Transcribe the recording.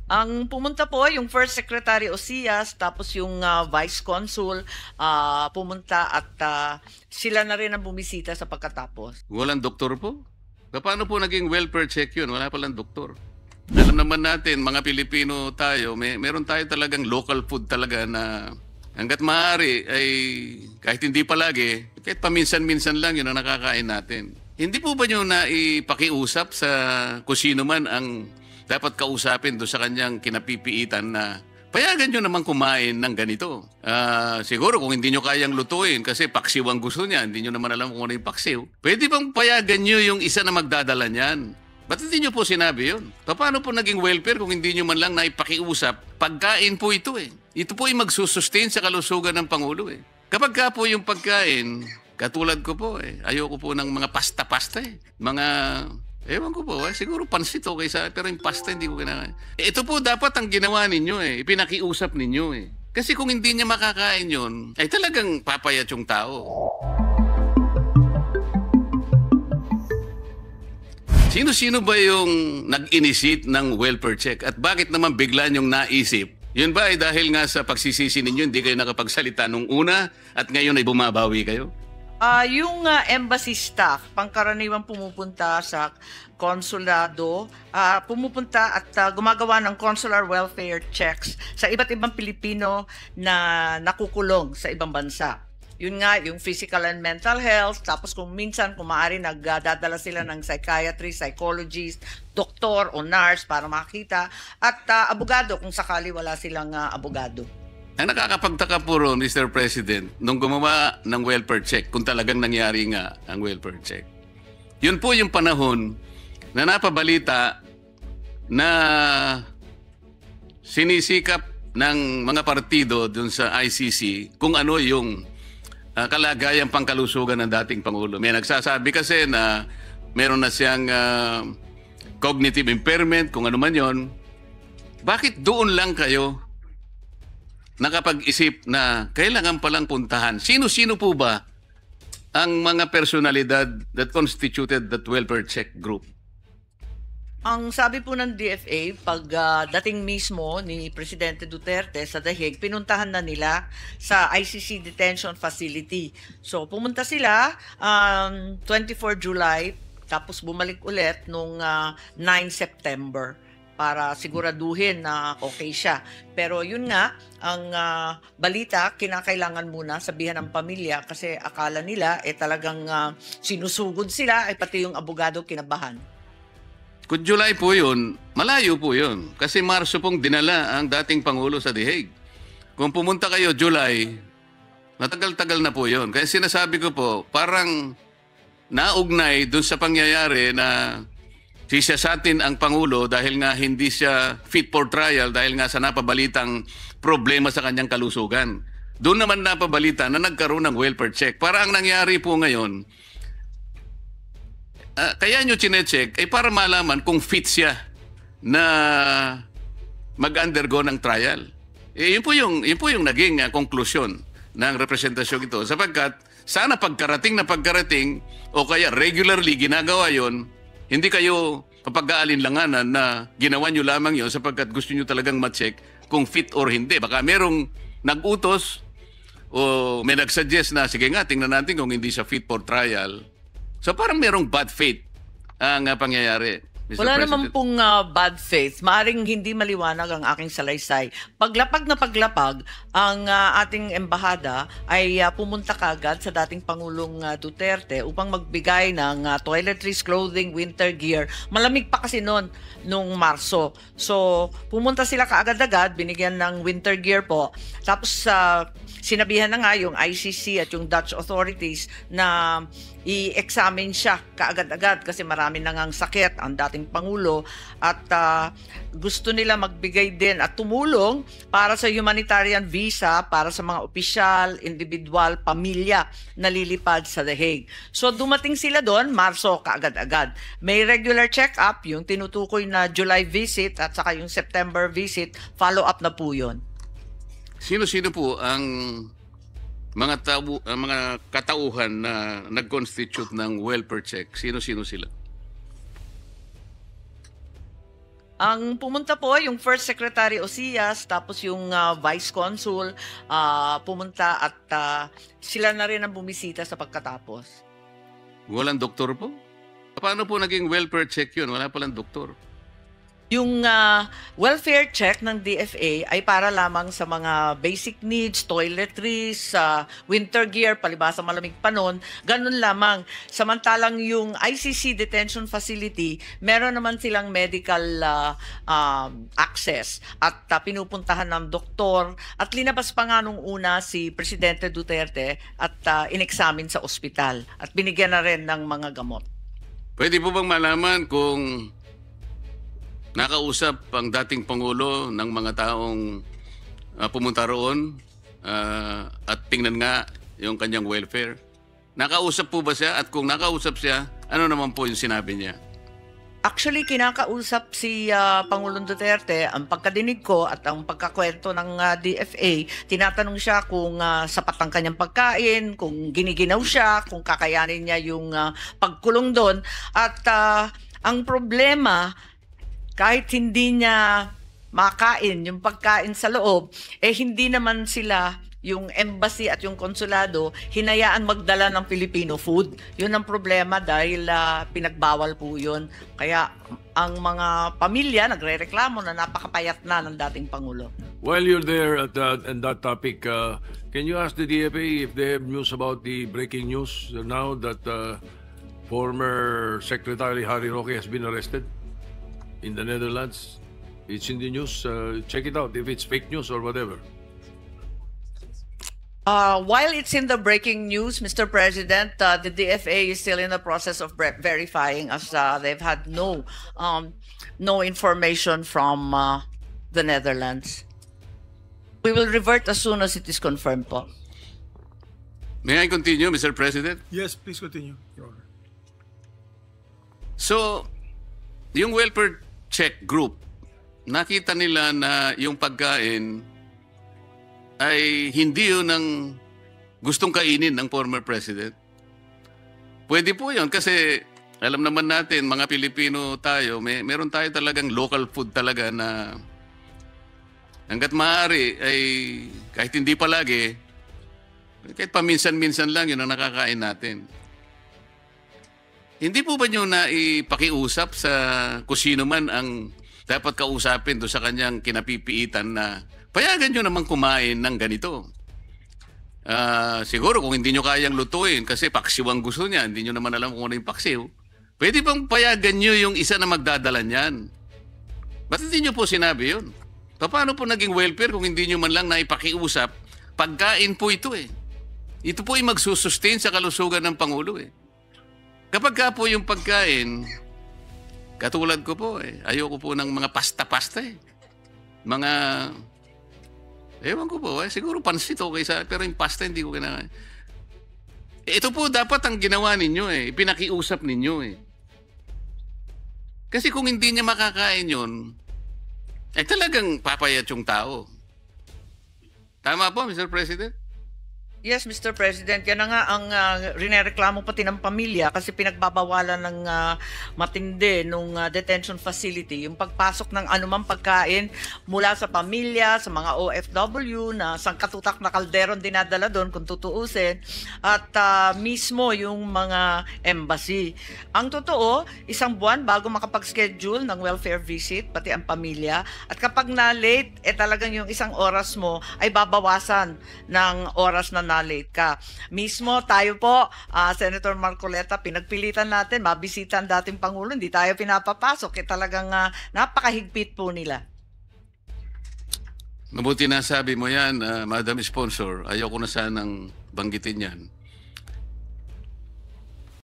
Ang pumunta po yung First Secretary Osias, tapos yung Vice Consul pumunta at sila na rin ang bumisita sa pagkatapos. Walang doktor po? Paano po naging welfare check yun? Wala palang doktor. Alam naman natin, mga Pilipino tayo, meron tayo talagang local food talaga na hanggat maaari ay kahit hindi palagi, kahit paminsan-minsan lang yun ang nakakain natin. Hindi po ba nyo na ipakiusap sa kung sino man ang dapat kausapin doon sa kanyang kinapipiitan na payagan nyo naman kumain ng ganito? Siguro kung hindi nyo kayang lutuin kasi paksiw ang gusto niya, hindi nyo naman alam kung ano yung paksiw, pwede bang payagan nyo yung isa na magdadala niyan? Ba't hindi nyo po sinabi yun? Paano po naging welfare kung hindi nyo man lang naipakiusap? Pagkain po ito eh. Ito po ay magsusustain sa kalusugan ng Pangulo eh. Kapag ka po yung pagkain, katulad ko po eh, ayoko po ng mga pasta-pasta eh. Ewan ko po, siguro pansit okay sa pero yung pasta hindi ko kinakain. Ito po dapat ang ginawa ninyo eh, ipinakiusap ninyo eh. Kasi kung hindi niya makakain yun, ay talagang papayat yung tao. Sino-sino ba yung nag-initiate ng welfare check? At bakit naman bigla niyong naisip? Yun ba ay dahil nga sa pagsisisi ninyo, hindi kayo nakapagsalita nung una at ngayon ay bumabawi kayo? Yung embassy staff, pangkaraniwang pumupunta sa konsulado, pumupunta at gumagawa ng consular welfare checks sa iba't ibang Pilipino na nakukulong sa ibang bansa. Yun nga, yung physical and mental health, tapos kung minsan, kung maaari, nagdadala sila ng psychiatrist, psychologist, doktor o nurse para makita, at abogado kung sakali wala silang abogado. Ang nakakapagtaka po ron, Mr. President, nung gumawa ng welfare check, kung talagang nangyari nga ang welfare check, yun po yung panahon na napabalita na sinisikap ng mga partido dun sa ICC kung ano yung kalagayang pangkalusugan ng dating Pangulo. May nagsasabi kasi na meron na siyang cognitive impairment, kung ano man yon. Bakit doon lang kayo nakapag-isip na kailangan palang puntahan? Sino-sino po ba ang mga personalidad that constituted that welfare check group? Ang sabi po ng DFA, pag dating mismo ni Presidente Duterte sa The Hague, pinuntahan na nila sa ICC Detention Facility. So pumunta sila 24 July, tapos bumalik ulit nung 9 September para siguraduhin na okay siya. Pero yun nga, ang balita, kinakailangan muna sabihan ng pamilya kasi akala nila talagang sinusugod sila, pati yung abogado kinabahan. Kung July po yun, malayo po yun. Kasi Marso pong dinala ang dating Pangulo sa The Hague. Kung pumunta kayo July, matagal-tagal na po yun. Kaya sinasabi ko po, parang naugnay dun sa pangyayari na sisasatin ang Pangulo dahil nga hindi siya fit for trial dahil nga sa napabalitang problema sa kanyang kalusugan. Doon naman napabalita na nagkaroon ng welfare check. Para ang nangyari po ngayon, kaya nyo chinecheck ay para malaman kung fit siya na mag-undergo ng trial. Yun po yung naging konklusyon ng representasyon ito. Sapagkat sana pagkarating o kaya regularly ginagawa yon, hindi kayo papag-aalinlanganan na ginawa nyo lamang yon sapagkat gusto nyo talagang ma-check kung fit or hindi. Baka merong nag-utos o may nag-suggest na sige nga, tingnan natin kung hindi siya fit for trial. So parang merong bad faith ang pangyayari, Mr. Wala President. naman pong bad faith. Maaring hindi maliwanag ang aking salaysay. Paglapag na paglapag, ang ating embahada ay pumunta kagad sa dating Pangulong Duterte upang magbigay ng toiletries, clothing, winter gear. Malamig pa kasi noon, nung Marso. So, pumunta sila kaagad-agad, binigyan ng winter gear po. Tapos, sinabihan na nga yung ICC at yung Dutch authorities na i-examine siya kaagad-agad kasi marami na ngang sakit ang dating Pangulo at gusto nila magbigay din at tumulong para sa humanitarian visa para sa mga opisyal, individual, pamilya na lilipad sa The Hague. So dumating sila doon, Marso kaagad-agad. May regular check-up, yung tinutukoy na July visit at saka yung September visit, follow-up na po yun. Sino-sino po ang mga katauhan na nag-constitute ng welfare check? Sino-sino sila? Ang pumunta po yung First Secretary Osias, tapos yung Vice Consul pumunta at sila na rin ang bumisita sa pagkatapos. Walang doktor po? Paano po naging welfare check yun? Wala palang doktor. Yung welfare check ng DFA ay para lamang sa mga basic needs, toiletries, winter gear, palibasa malamig panon, ganun lamang. Samantalang yung ICC detention facility, meron naman silang medical access at pinupuntahan ng doktor at linabas pa nga nung una si Presidente Duterte at inexamine sa ospital at binigyan na rin ng mga gamot. Pwede po bang malaman kung nakausap ang dating Pangulo ng mga taong pumunta roon at tingnan nga yung kanyang welfare? Nakausap po ba siya? At kung nakausap siya, ano naman po yung sinabi niya? Actually, kinakausap si Pangulong Duterte. Ang pagkadinig ko at ang pagkakwento ng DFA, tinatanong siya kung sapat ang kanyang pagkain, kung giniginaw siya, kung kakayanin niya yung pagkulong doon. At ang problema, kahit hindi niya makain yung pagkain sa loob, hindi naman sila, yung embassy at yung konsulado, hinayaan magdala ng Filipino food. Yun ang problema dahil pinagbawal po yun. Kaya ang mga pamilya nagre-reklamo na napakapayat na ng dating Pangulo. While you're there at that topic, can you ask the DFA if they have news about the breaking news now that former Secretary Harry Roque has been arrested in the Netherlands? It's in the news. Check it out if it's fake news or whatever. While it's in the breaking news, Mr. President, the DFA is still in the process of verifying as they've had no information from the Netherlands. We will revert as soon as it is confirmed po. May I continue, Mr. President? Yes, please continue, Your Honor. So, yung welfare check group, nakita nila na yung pagkain ay hindi yun ang gustong kainin ng former president. Pwede po yun kasi alam naman natin, mga Pilipino tayo, meron tayo talagang local food talaga na hanggat maaari ay kahit hindi palagi, kahit paminsan-minsan lang yun ang nakakain natin. Hindi po ba nyo na ipakiusap sa kung sino man ang dapat kausapin doon sa kanyang kinapipiitan na payagan nyo naman kumain ng ganito? Siguro kung hindi nyo kayang lutuin kasi paksiw ang gusto niya, hindi nyo naman alam kung ano yung paksiw, pwede bang payagan nyo yung isa na magdadala niyan? Ba't hindi nyo po sinabi yun? Paano po naging welfare kung hindi nyo man lang naipakiusap? Pagkain po ito eh. Ito po ay magsusustain sa kalusugan ng Pangulo eh. Kapag ka po yung pagkain, katulad ko po ayoko po ng mga pasta-pasta eh. Mga, ewan ko po siguro pansit okay pero yung pasta hindi ko kinakain. Ito po dapat ang ginawa ninyo ipinakiusap ninyo Kasi kung hindi niya makakain yun, talagang papayat yung tao. Tama po, Mr. President? Yes, Mr. President, yan na nga ang rinereklamo pati ng pamilya kasi pinagbabawalan ng matindi nung detention facility yung pagpasok ng anumang pagkain mula sa pamilya, sa mga OFW na sangkatutak na kalderon dinadala doon kung tutuusin at mismo yung mga embassy. Ang totoo, isang buwan bago makapag-schedule ng welfare visit pati ang pamilya at kapag na-late, talagang yung isang oras mo ay babawasan ng oras na na-late ka. Mismo tayo po, Senator Marcoleta, pinagpilitan natin, mabisita ang dating Pangulo, hindi tayo pinapapasok. Talagang napakahigpit po nila. Mabuti na sabi mo yan, Madam Sponsor. Ayoko na sanang banggitin yan.